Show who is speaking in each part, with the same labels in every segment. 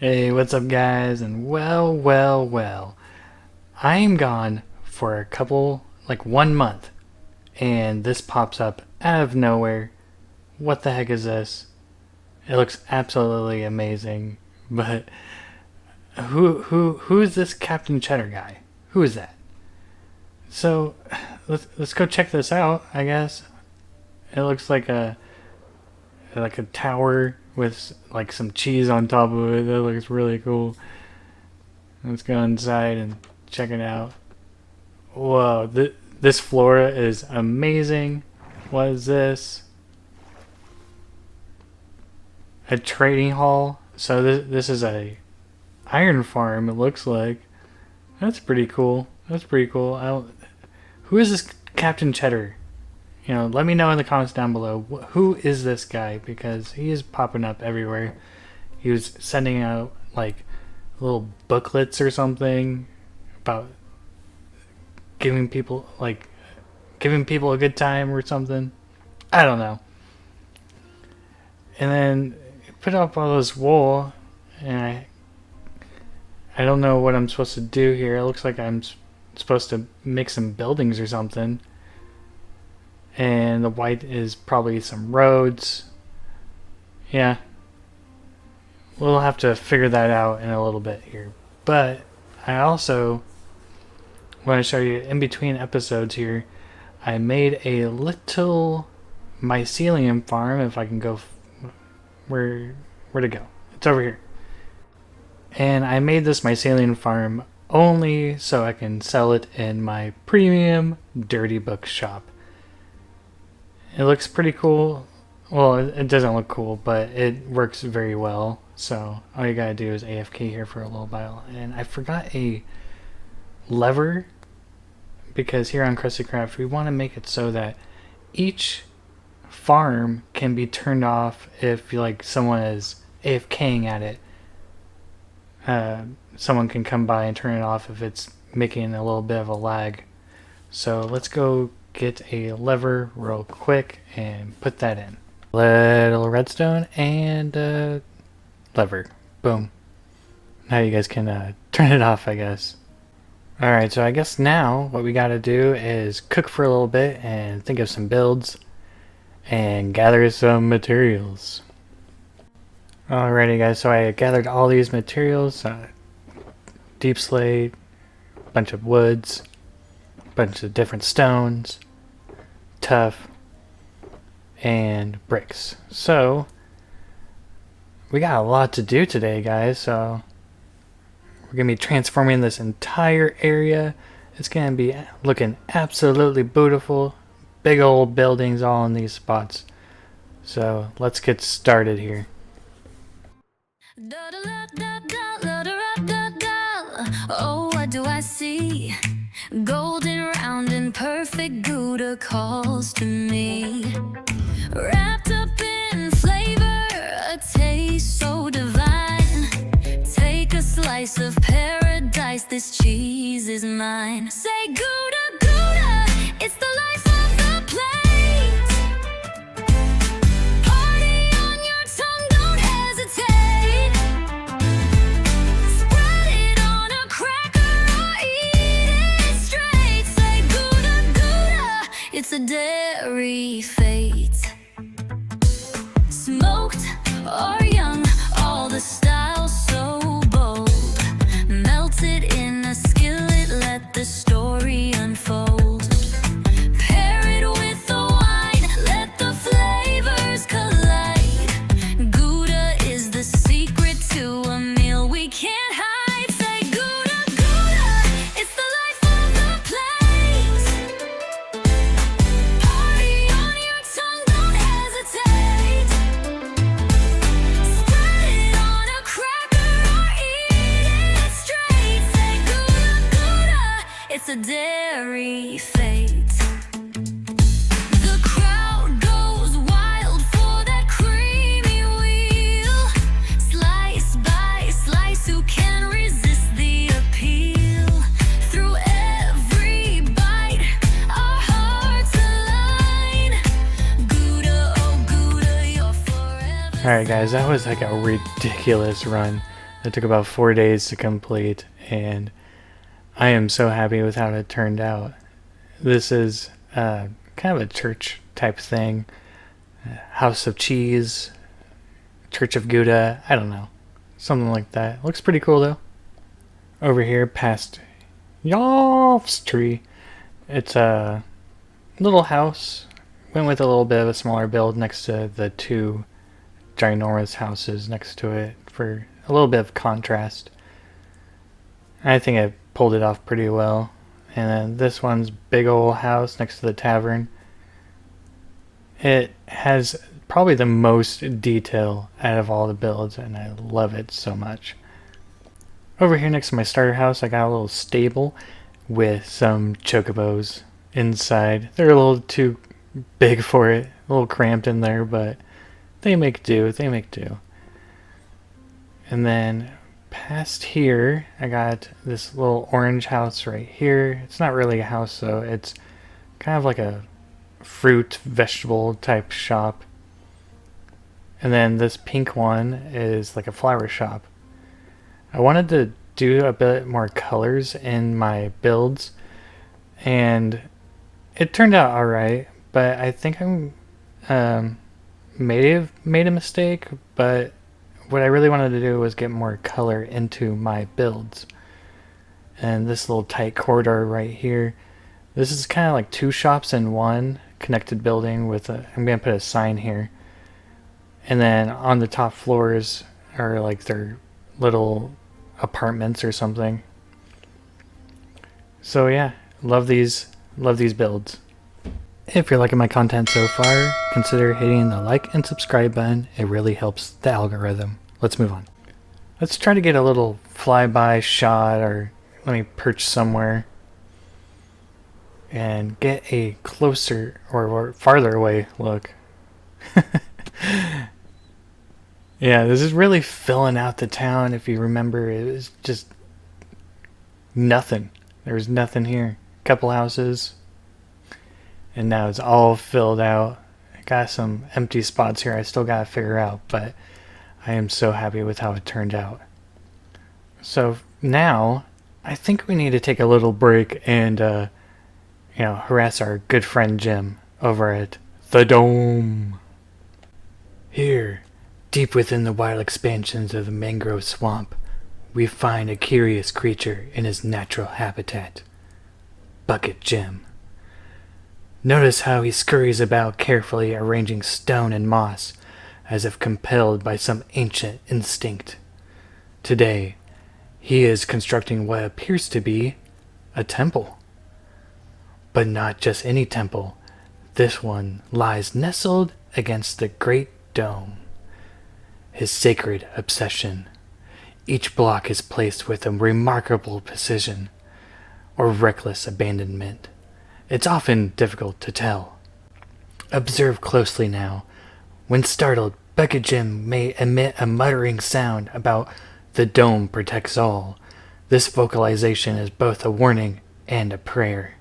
Speaker 1: Hey, what's up, guys? And well, I am gone for a couple, like 1 month, and this pops up out of nowhere. What the heck is this? It looks absolutely amazing, but who is this Captain Cheddar guy? Who is that? So, let's go check this out. I guess it looks like a tower with like some cheese on top of it. That looks really cool. Let's go inside and check it out. Whoa, this flora is amazing. What is this? A trading hall. So this is a iron farm. It looks like. That's pretty cool. That's pretty cool. Who is this Captain Cheddar? Let me know in the comments down below. Who is this guy? Because he is popping up everywhere. He was sending out like little booklets or something about giving people a good time or something. I don't know. And then put up all this wool, and I don't know what I'm supposed to do here. It looks like I'm supposed to make some buildings or something. And the white is probably some roads. Yeah. We'll have to figure that out in a little bit here. But I also want to show you in between episodes here, I made a little mycelium farm. If I can go where to go. It's over here. And I made this mycelium farm only so I can sell it in my premium dirty book shop. It looks pretty cool. Well, it doesn't look cool, but it works very well. So all you gotta do is AFK here for a little while. And I forgot a lever, because here on Krusty Kraft we want to make it so that each farm can be turned off if someone is AFKing at it. Someone can come by and turn it off if it's making a little bit of a lag. So let's go get a lever real quick and put that in. Little redstone and lever. Boom. Now you guys can turn it off, I guess. Alright, so I guess now what we gotta do is cook for a little bit and think of some builds and gather some materials. Alrighty guys, so I gathered all these materials. Deep slate, bunch of woods, bunch of different stones, tuff, and bricks. So we got a lot to do today, guys. So we're gonna be transforming this entire area. It's gonna be looking absolutely beautiful. Big old buildings all in these spots. So let's get started here.
Speaker 2: Oh, what do I see? Golden round and perfect Gouda calls to me. Wrapped up in flavor, a taste so divine. Take a slice of paradise, this cheese is mine. Say Gouda, Gouda, it's the life of the plate. Party on your tongue, don't hesitate. Spread it on a cracker or eat it straight. Say Gouda, Gouda, it's a dairy fate. Smoked or young, all the styles so bold. Melted in a skillet, let the story unfold. Pair it with the wine, let the flavors collide. Gouda is the secret to a meal we can't hide. Say Gouda, Gouda, it's the life of the plate. Party on your tongue, don't hesitate. Spread it on a cracker or eat it straight. Say Gouda, Gouda, it's a dairy fate. The crowd goes wild for that creamy wheel. Slice by slice, who can resist the appeal? Through every bite, our hearts align. Gouda, oh Gouda, you're forever.
Speaker 1: Alright guys, that was like a ridiculous run. It took about 4 days to complete, and I am so happy with how it turned out. This is kind of a church type thing. House of Cheese, Church of Gouda, I don't know. Something like that. Looks pretty cool though. Over here past Yoff's tree. It's a little house. Went with a little bit of a smaller build next to the two ginormous houses next to it for a little bit of contrast. I think I pulled it off pretty well. And then this one's big old house next to the tavern. It has probably the most detail out of all the builds, and I love it so much. Over here next to my starter house, I got a little stable with some chocobos inside. They're a little too big for it, a little cramped in there, but they make do, they make do. And then past here, I got this little orange house right here. It's not really a house though, it's kind of like a fruit, vegetable type shop. And then this pink one is like a flower shop. I wanted to do a bit more colors in my builds, and it turned out alright, but I think I may have made a mistake, but what I really wanted to do was get more color into my builds. And this little tight corridor right here, this is kind of like two shops in one connected building with a, I'm going to put a sign here. And then on the top floors are like their little apartments or something. So yeah, love these builds. If you're liking my content so far, consider hitting the like and subscribe button. It really helps the algorithm. Let's move on. Let's try to get a little flyby shot, or let me perch somewhere and get a closer or farther away look. Yeah, this is really filling out the town. If you remember, it was just nothing. There was nothing here. A couple houses. And now it's all filled out. I got some empty spots here I still got to figure out, but I am so happy with how it turned out. So now, I think we need to take a little break and, harass our good friend Jim over at the Dome. Here, deep within the wild expansions of the mangrove swamp, we find a curious creature in his natural habitat. Bucket Jim. Notice how he scurries about carefully arranging stone and moss, as if compelled by some ancient instinct. Today, he is constructing what appears to be a temple. But not just any temple. This one lies nestled against the great dome. His sacred obsession. Each block is placed with a remarkable precision, or reckless abandonment. It's often difficult to tell. Observe closely now. When startled, Bucket Jim may emit a muttering sound about the dome protects all. This vocalization is both a warning and a prayer.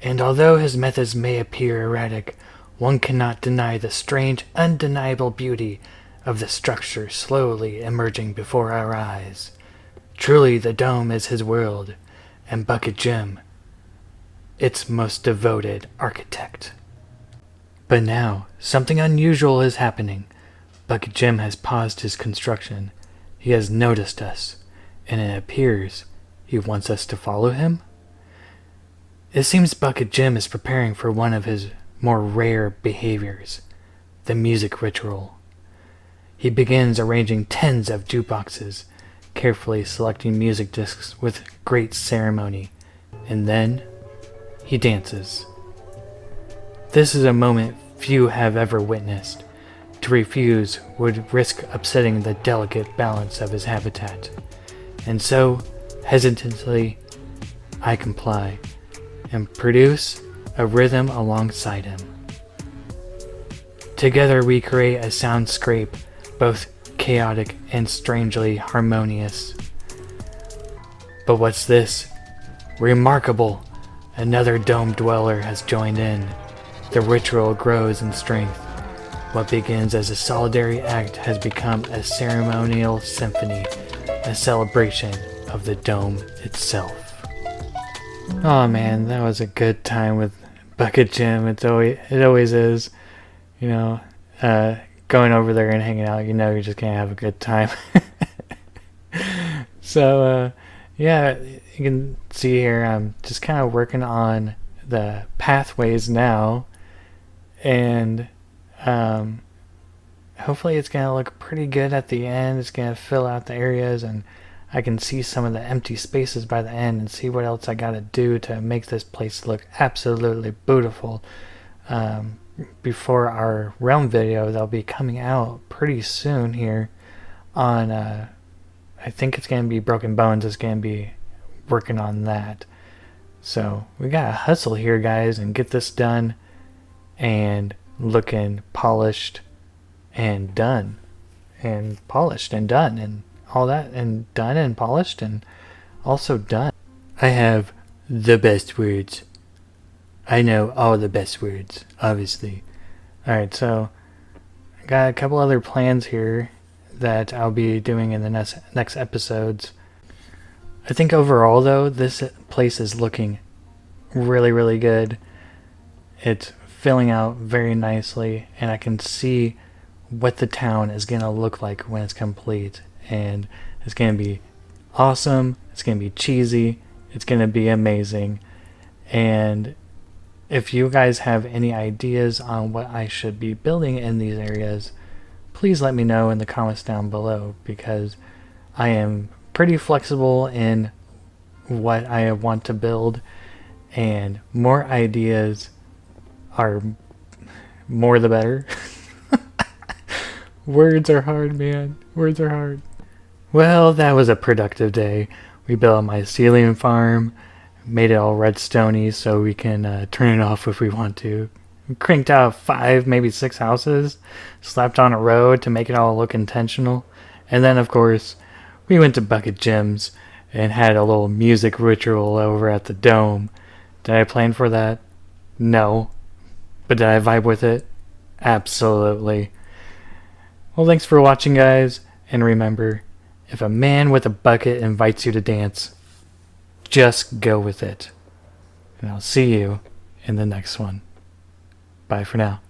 Speaker 1: And although his methods may appear erratic, one cannot deny the strange, undeniable beauty of the structure slowly emerging before our eyes. Truly the dome is his world, and Bucket Jim, its most devoted architect. But now, something unusual is happening. Bucket Jim has paused his construction. He has noticed us, and it appears he wants us to follow him. It seems Bucket Jim is preparing for one of his more rare behaviors, the music ritual. He begins arranging tens of jukeboxes, carefully selecting music discs with great ceremony, and then he dances. This is a moment few have ever witnessed. To refuse would risk upsetting the delicate balance of his habitat. And so, hesitantly, I comply and produce a rhythm alongside him. Together we create a soundscape both chaotic and strangely harmonious. But what's this? Remarkable! Another dome dweller has joined in. The ritual grows in strength. What begins as a solitary act has become a ceremonial symphony a celebration of the dome itself. Oh man, that was a good time with Bucket Jim. It always is. You know, going over there and hanging out, you know you're just gonna have a good time. So, yeah, you can see here I'm just kind of working on the pathways now, and hopefully it's gonna look pretty good at the end. It's gonna fill out the areas, and I can see some of the empty spaces by the end and see what else I gotta do to make this place look absolutely beautiful. Before our realm video that'll be coming out pretty soon here on I think it's gonna be Broken Bones is gonna be working on that. So we gotta hustle here, guys, and get this done and looking polished and done and polished and done and all that, and done and polished and also done. I have the best words. I know all the best words, obviously. Alright, so I got a couple other plans here that I'll be doing in the next episodes. I think overall, though, this place is looking really, really good. It's filling out very nicely, and I can see what the town is going to look like when it's complete. And it's going to be awesome. It's going to be cheesy. It's going to be amazing. And if you guys have any ideas on what I should be building in these areas, please let me know in the comments down below, because I am pretty flexible in what I want to build, and more ideas are more the better. Words are hard, man. Words are hard. Well, that was a productive day. We built my ceiling farm, made it all redstone-y so we can turn it off if we want to. We cranked out 5, maybe 6 houses, slapped on a road to make it all look intentional. And then, of course, we went to Bucket Jim's and had a little music ritual over at the dome. Did I plan for that? No. But did I vibe with it? Absolutely. Well, thanks for watching, guys. And remember, if a man with a bucket invites you to dance, just go with it. And I'll see you in the next one. Bye for now.